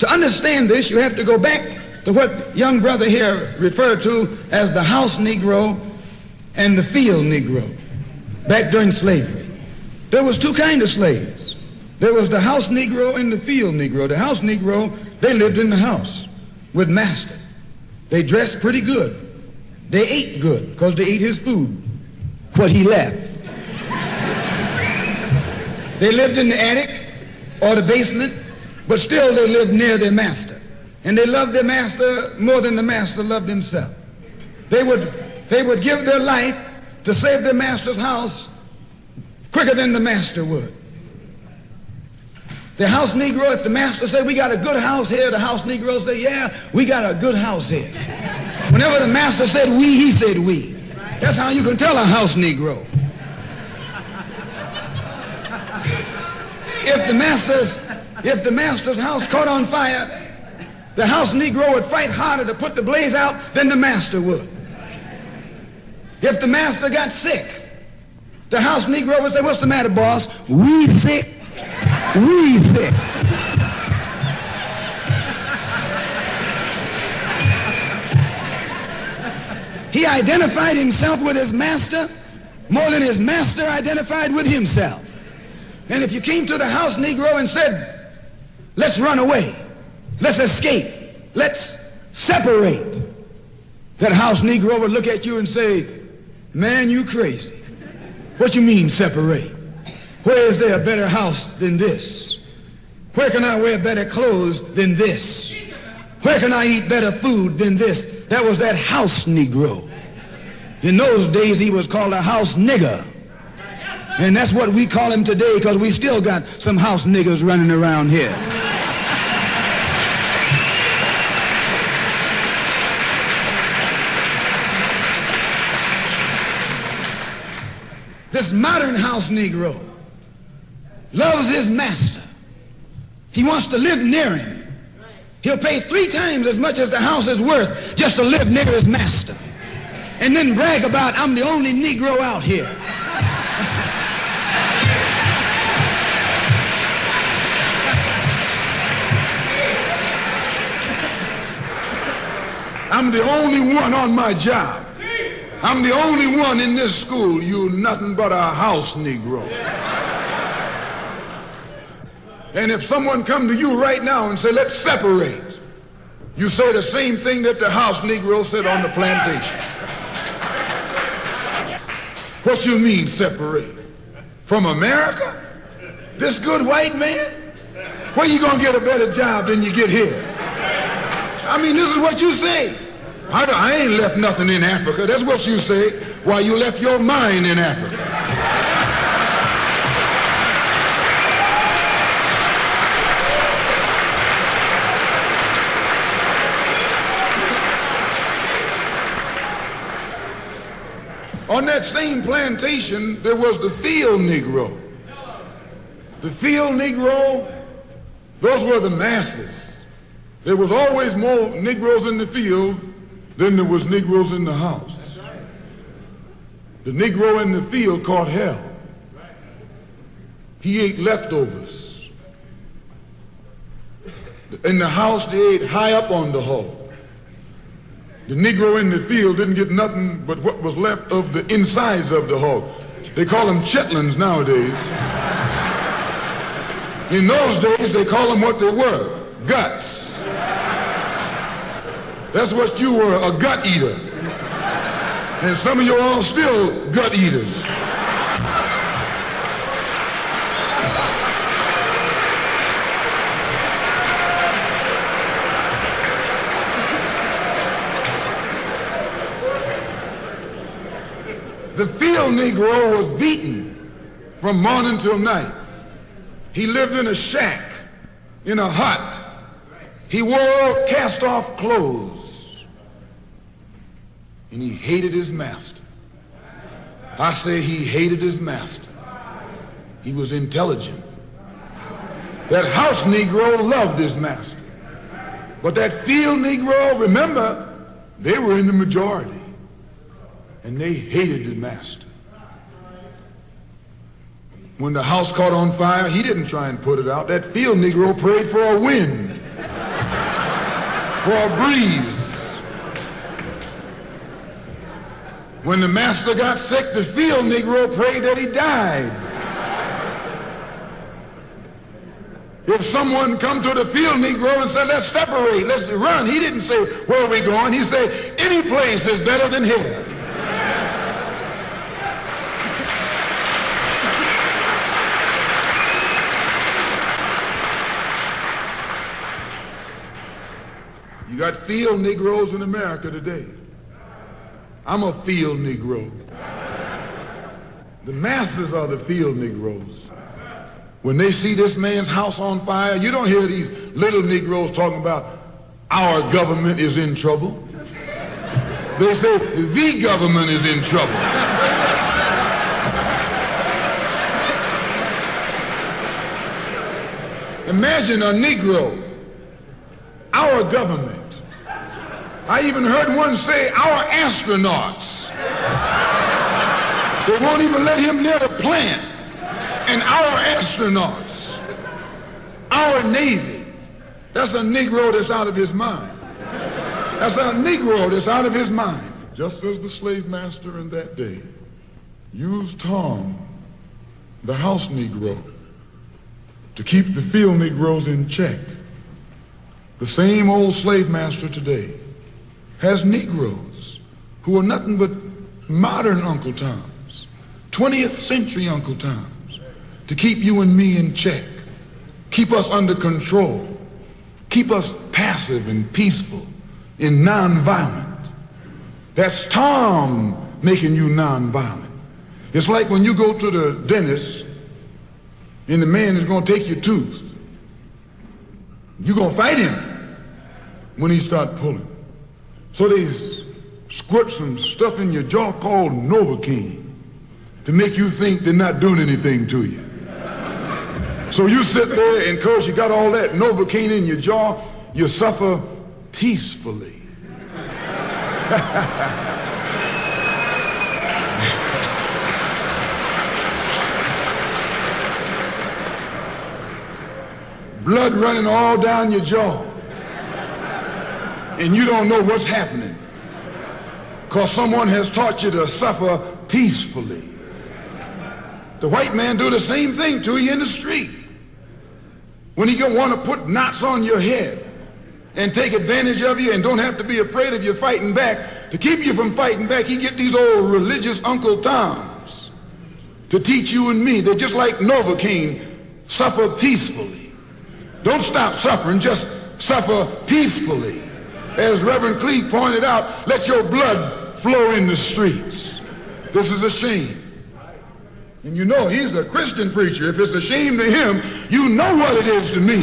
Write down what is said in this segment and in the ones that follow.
To understand this, you have to go back to what young brother here referred to as the house Negro and the field Negro back during slavery. There was two kinds of slaves. There was the house Negro and the field Negro. The house Negro, they lived in the house with master. They dressed pretty good. They ate good because they ate his food, what he left. They lived in the attic or the basement, but still they lived near their master. And they loved their master more than the master loved himself. They would give their life to save their master's house quicker than the master would. The house Negro, if the master said, we got a good house here, the house Negro said, yeah, we got a good house here. Whenever the master said we, he said we. That's how you can tell a house Negro. If the master's house caught on fire, the house Negro would fight harder to put the blaze out than the master would. If the master got sick, the house Negro would say, what's the matter, boss? We sick. We sick. He identified himself with his master more than his master identified with himself. And if you came to the house Negro and said, let's run away, let's escape, let's separate, that house Negro would look at you and say, man, you crazy. What you mean separate? Where is there a better house than this? Where can I wear better clothes than this? Where can I eat better food than this? That was that house Negro. In those days, he was called a house nigger. And that's what we call him today because we still got some house niggers running around here. This modern house Negro loves his master. He wants to live near him. He'll pay 3 times as much as the house is worth just to live near his master. And then brag about, I'm the only Negro out here. I'm the only one on my job. I'm the only one in this school. You're nothing but a house Negro. And if someone come to you right now and say, let's separate, you say the same thing that the house Negro said on the plantation. What you mean separate? From America? This good white man? Where you gonna get a better job than you get here? I mean, this is what you say. I ain't left nothing in Africa. That's what you say. Why, you left your mind in Africa. On that same plantation, there was the field Negro. The field Negro, those were the masses. There was always more Negroes in the field than there was Negroes in the house. The Negro in the field caught hell. He ate leftovers. In the house, they ate high up on the hog. The Negro in the field didn't get nothing but what was left of the insides of the hog. They call them chitlins nowadays. In those days, they call them what they were, guts. That's what you were, a gut eater. And some of you all still gut eaters. The field Negro was beaten from morning till night. He lived in a shack, in a hut. He wore cast-off clothes. And he hated his master. I say he hated his master. He was intelligent. That house Negro loved his master. But that field Negro, remember, they were in the majority. And they hated the master. When the house caught on fire, he didn't try and put it out. That field Negro prayed for a wind. for a breeze. When the master got sick, the field Negro prayed that he died. If someone come to the field Negro and said, let's separate, let's run, he didn't say, where are we going? He said, any place is better than here. You got field Negroes in America today. I'm a field Negro. The masses are the field Negroes. When they see this man's house on fire, you don't hear these little Negroes talking about our government is in trouble. They say the government is in trouble. Imagine a Negro, our government. I even heard one say our astronauts. They won't even let him near the plant. And our astronauts, our Navy, that's a Negro that's out of his mind. That's a Negro that's out of his mind. Just as the slave master in that day used Tom, the house Negro, to keep the field Negroes in check, the same old slave master today has Negroes who are nothing but modern Uncle Toms, 20th century Uncle Toms, to keep you and me in check, keep us under control, keep us passive and peaceful and nonviolent. That's Tom making you nonviolent. It's like when you go to the dentist and the man is going to take your tooth. You're going to fight him when he starts pulling. So they squirt some stuff in your jaw called Novocaine to make you think they're not doing anything to you. So you sit there, and because you got all that Novocaine in your jaw, you suffer peacefully. Blood running all down your jaw. And you don't know what's happening because someone has taught you to suffer peacefully. The white man do the same thing to you in the street. When he gonna want to put knots on your head and take advantage of you and don't have to be afraid of you fighting back, to keep you from fighting back, he get these old religious Uncle Toms to teach you and me. They're just like Novocaine, suffer peacefully. Don't stop suffering, just suffer peacefully. As Reverend Cleave pointed out, let your blood flow in the streets. This is a shame. And you know he's a Christian preacher. If it's a shame to him, you know what it is to me.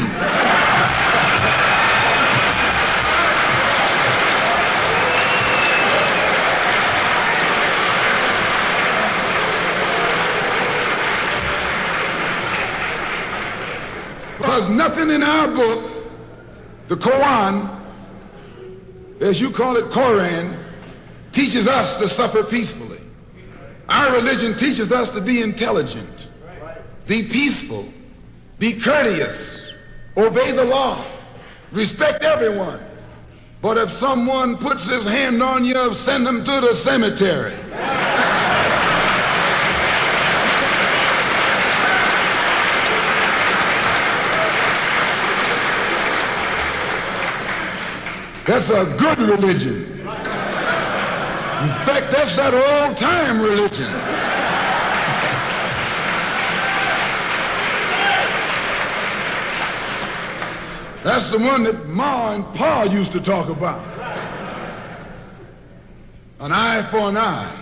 Because nothing in our book, the Quran, as you call it, Koran, teaches us to suffer peacefully. Our religion teaches us to be intelligent, be peaceful, be courteous, obey the law, respect everyone. But if someone puts his hand on you, send him to the cemetery. That's a good religion. In fact, that's that old-time religion. That's the one that Ma and Pa used to talk about. An eye for an eye,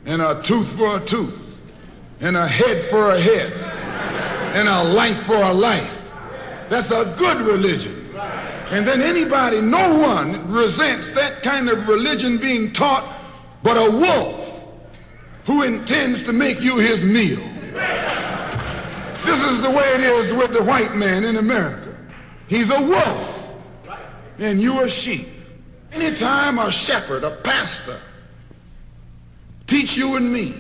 and a tooth for a tooth, and a head for a head, and a life for a life. That's a good religion. And then anybody, no one resents that kind of religion being taught but a wolf who intends to make you his meal. This is the way it is with the white man in America. He's a wolf and you are sheep. Anytime a shepherd, a pastor, teach you and me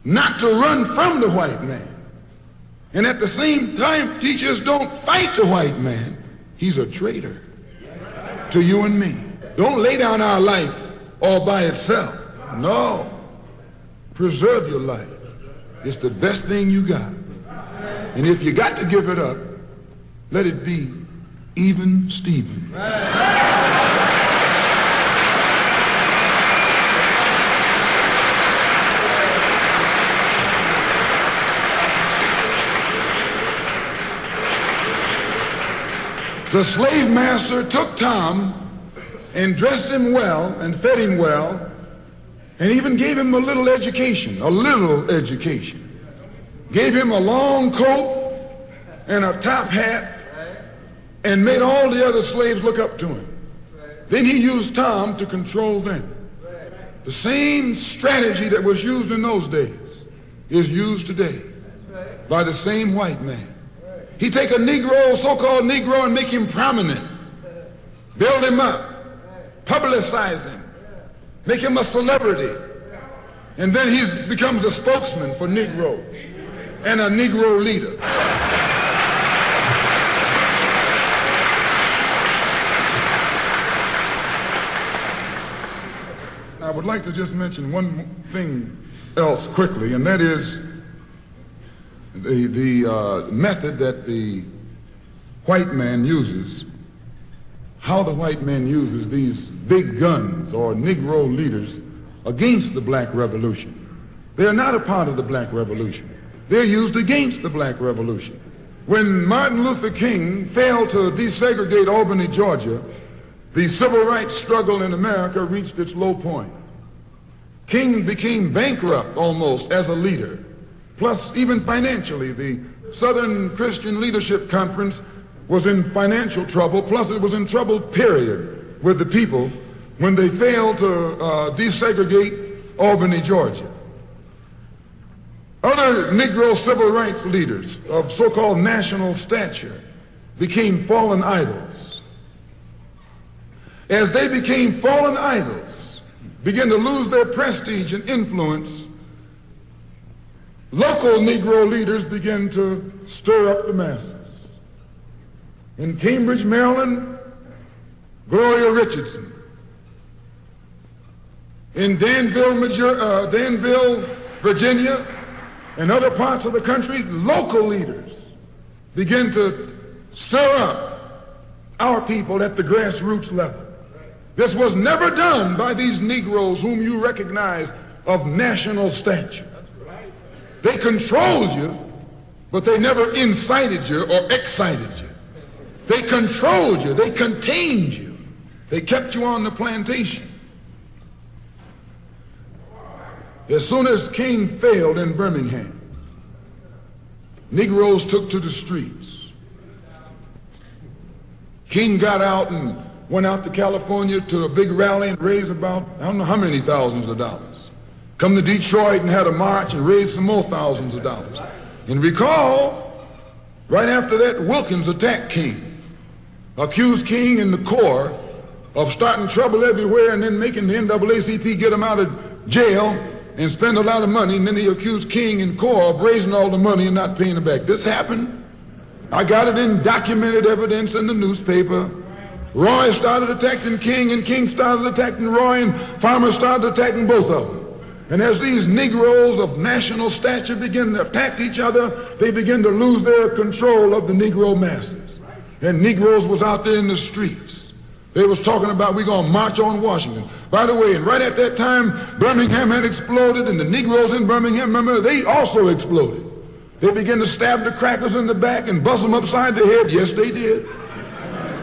not to run from the white man, and at the same time teach us don't fight the white man, he's a traitor. to you and me. Don't lay down our life all by itself. No. Preserve your life. It's the best thing you got. And if you got to give it up, let it be even Stephen. The slave master took Tom and dressed him well and fed him well and even gave him a little education, Gave him a long coat and a top hat and made all the other slaves look up to him. Then he used Tom to control them. The same strategy that was used in those days is used today by the same white man. He take a Negro, so-called Negro, and make him prominent, build him up, publicize him, make him a celebrity, and then he becomes a spokesman for Negroes and a Negro leader. I would like to just mention one thing else quickly, and that is the method that the white man uses, how the white man uses these big guns or Negro leaders against the black revolution. They are not a part of the black revolution. They're used against the black revolution. When Martin Luther King failed to desegregate Albany, Georgia, the civil rights struggle in America reached its low point. King became bankrupt almost as a leader. Plus, even financially, the Southern Christian Leadership Conference was in financial trouble, plus it was in trouble, period, with the people when they failed to desegregate Albany, Georgia. Other Negro civil rights leaders of so-called national stature became fallen idols. As they became fallen idols, began to lose their prestige and influence, local Negro leaders began to stir up the masses. In Cambridge, Maryland, Gloria Richardson. In Danville, Virginia, and other parts of the country, local leaders began to stir up our people at the grassroots level. This was never done by these Negroes whom you recognize of national stature. They controlled you, but they never incited you or excited you. They controlled you. They contained you. They kept you on the plantation. As soon as King failed in Birmingham, Negroes took to the streets. King got out and went out to California to a big rally and raised about, I don't know how many thousands of dollars. Come to Detroit and had a march and raised some more thousands of dollars. And recall, right after that, Wilkins attacked King, accused King and the Corps of starting trouble everywhere and then making the NAACP get him out of jail and spend a lot of money, and then he accused King and Corps of raising all the money and not paying it back. This happened. I got it in documented evidence in the newspaper. Roy started attacking King, and King started attacking Roy, and Farmer started attacking both of them. And as these Negroes of national stature begin to attack each other, they begin to lose their control of the Negro masses. And Negroes was out there in the streets. They was talking about, we're going to march on Washington. By the way, and right at that time, Birmingham had exploded, and the Negroes in Birmingham, remember, they also exploded. They began to stab the crackers in the back and bust them upside the head. Yes, they did.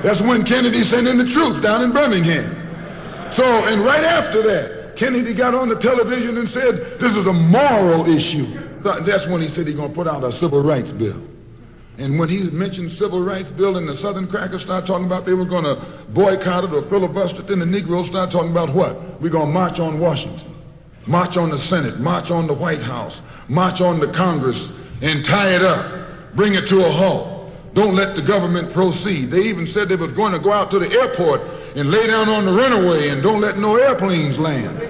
That's when Kennedy sent in the troops down in Birmingham. So, and right after that, Kennedy got on the television and said, this is a moral issue. That's when he said he's going to put out a civil rights bill. And when he mentioned civil rights bill and the Southern crackers started talking about they were going to boycott it or filibuster it, then the Negroes started talking about what? We're going to march on Washington, march on the Senate, march on the White House, march on the Congress, and tie it up, bring it to a halt. Don't let the government proceed. They even said they was going to go out to the airport and lay down on the runway and don't let no airplanes land.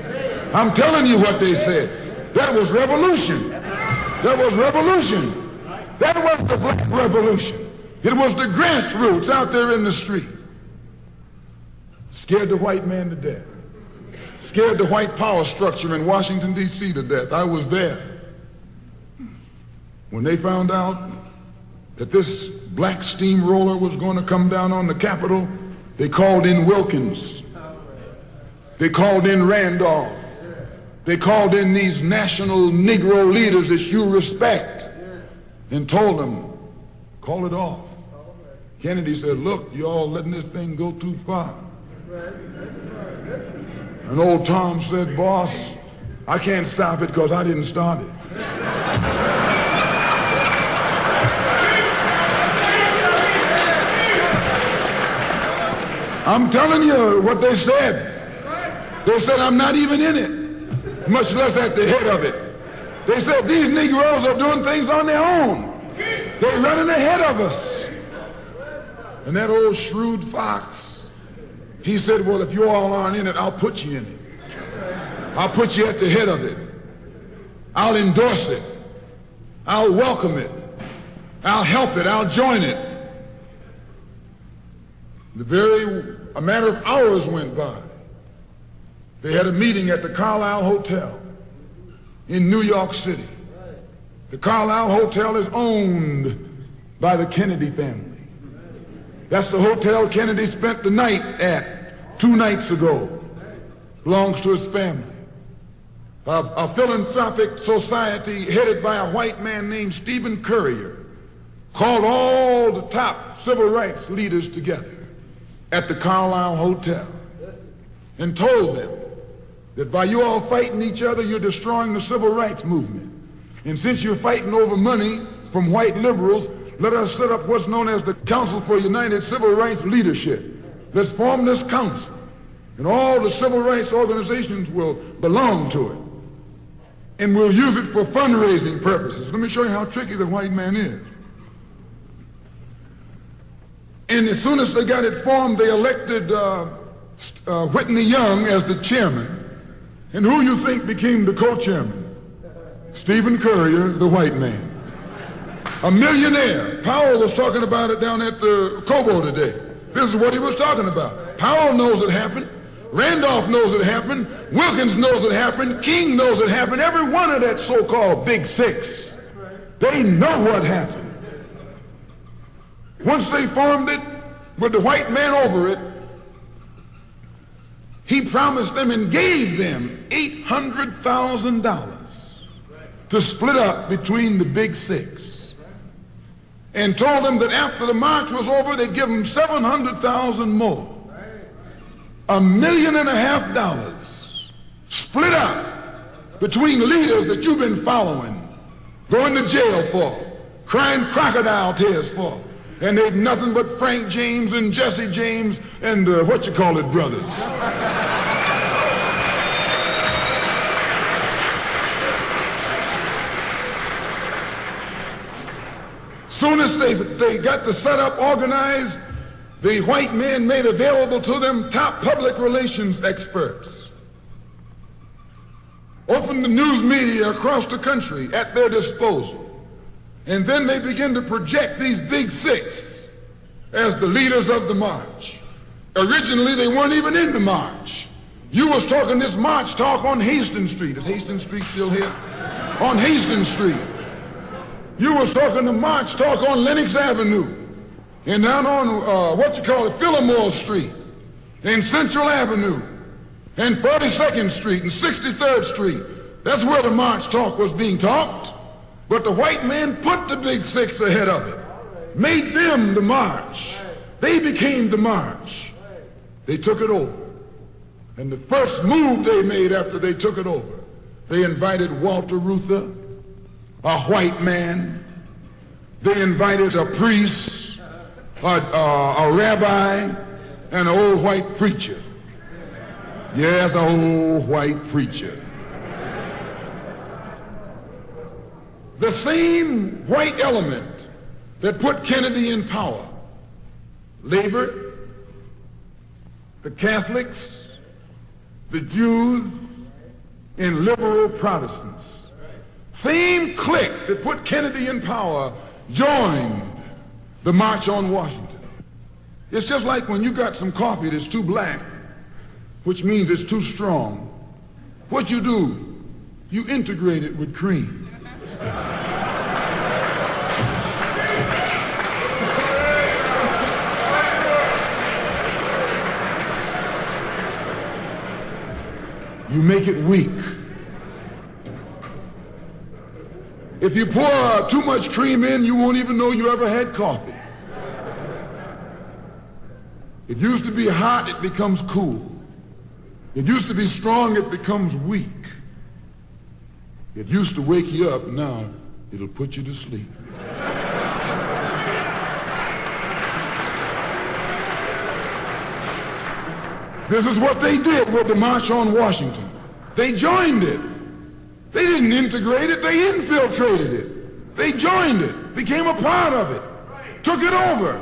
I'm telling you what they said. That was revolution. That was revolution. That was the black revolution. It was the grassroots out there in the street. Scared the white man to death. Scared the white power structure in Washington, D.C. to death. I was there. When they found out that this black steamroller was going to come down on the Capitol, they called in Wilkins. They called in Randolph. They called in these national Negro leaders that you respect and told them, call it off. Kennedy said, look, you all letting this thing go too far. And old Tom said, boss, I can't stop it because I didn't start it. I'm telling you what they said. They said, I'm not even in it, much less at the head of it. They said, these Negroes are doing things on their own. They're running ahead of us. And that old shrewd fox, he said, well, if you all aren't in it, I'll put you in it. I'll put you at the head of it. I'll endorse it. I'll welcome it. I'll help it. I'll join it. A matter of hours went by. They had a meeting at the Carlisle Hotel in New York City. The Carlisle Hotel is owned by the Kennedy family. That's the hotel Kennedy spent the night at 2 nights ago. Belongs to his family. A philanthropic society headed by a white man named Stephen Currier called all the top civil rights leaders together at the Carlisle Hotel and told them that by you all fighting each other, you're destroying the civil rights movement. And since you're fighting over money from white liberals, let us set up what's known as the Council for United Civil Rights Leadership. Let's form this council, and all the civil rights organizations will belong to it. And we'll use it for fundraising purposes. Let me show you how tricky the white man is. And as soon as they got it formed, they elected Whitney Young as the chairman. And who you think became the co-chairman? Stephen Currier, the white man. A millionaire. Powell was talking about it down at the Cobo today. This is what he was talking about. Powell knows it happened. Randolph knows it happened. Wilkins knows it happened. King knows it happened. Every one of that so-called Big Six. They know what happened. Once they formed it, with the white man over it, he promised them and gave them $800,000 to split up between the Big Six. And told them that after the march was over, they'd give them $700,000 more. $1.5 million split up between leaders that you've been following, going to jail for, crying crocodile tears for, and they've nothing but Frank James and Jesse James and brothers. Soon as they got the setup organized, the white men made available to them top public relations experts. Opened the news media across the country at their disposal. And then they began to project these Big Six as the leaders of the march. Originally, they weren't even in the march. You was talking this march talk on Hastings Street. Is Hastings Street still here? On Hastings Street. You was talking the march talk on Lenox Avenue and down on, Fillmore Street and Central Avenue and 42nd Street and 63rd Street. That's where the march talk was being talked. But the white man put the Big Six ahead of it, made them the march. They became the march. They took it over. And the first move they made after they took it over, they invited Walter Reuther, a white man. They invited a priest, a rabbi, and an old white preacher. Yes, an old white preacher. The same white element that put Kennedy in power, labor, the Catholics, the Jews, and liberal Protestants. Same clique that put Kennedy in power joined the March on Washington. It's just like when you got some coffee that's too black which means it's too strong, what you do, you integrate it with cream. You make it weak. If you pour too much cream in, you won't even know you ever had coffee. It used to be hot, it becomes cool. It used to be strong, it becomes weak. It used to wake you up, now it'll put you to sleep. This is what they did with the March on Washington. They joined it. They didn't integrate it, they infiltrated it. They joined it, became a part of it, took it over.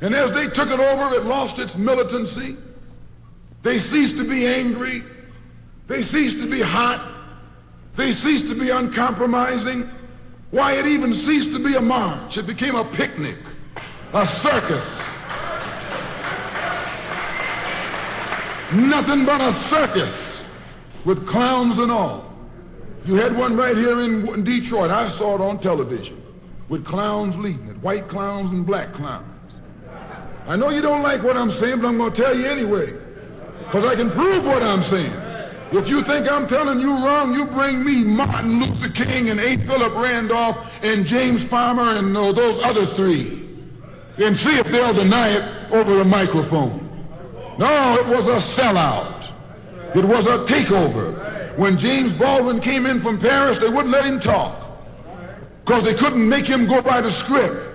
And as they took it over, it lost its militancy. They ceased to be angry. They ceased to be hot. They ceased to be uncompromising. Why, it even ceased to be a march. It became a picnic, a circus. Nothing but a circus with clowns and all. You had one right here in Detroit. I saw it on television with clowns leading it, white clowns and black clowns. I know you don't like what I'm saying, but I'm going to tell you anyway, because I can prove what I'm saying. If you think I'm telling you wrong, you bring me Martin Luther King and A. Philip Randolph and James Farmer and those other three, and see if they'll deny it over a microphone. No, it was a sellout. It was a takeover. When James Baldwin came in from Paris, they wouldn't let him talk because they couldn't make him go by the script.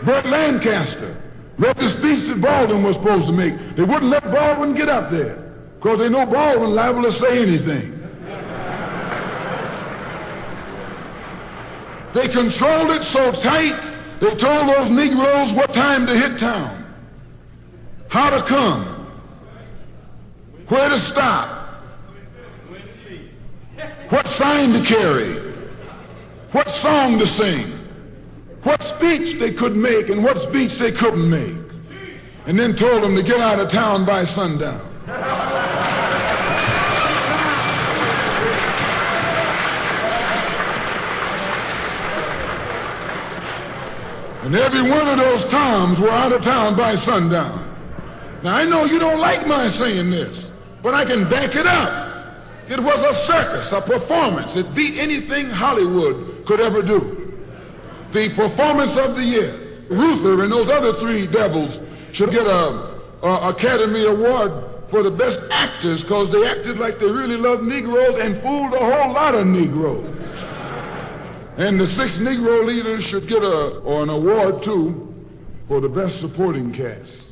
Burt Lancaster read the speech that Baldwin was supposed to make. They wouldn't let Baldwin get up there because they know Baldwin liable to say anything. They controlled it so tight, they told those Negroes what time to hit town, how to come, where to stop, what sign to carry, what song to sing, what speech they could make and what speech they couldn't make, and then told them to get out of town by sundown. And every one of those Toms were out of town by sundown. Now, I know you don't like my saying this, but I can back it up. It was a circus, a performance. It beat anything Hollywood could ever do. The performance of the year. Ruther and those other three devils should get a Academy Award for the best actors because they acted like they really loved Negroes and fooled a whole lot of Negroes. And the 6 Negro leaders should get an award, too, for the best supporting cast.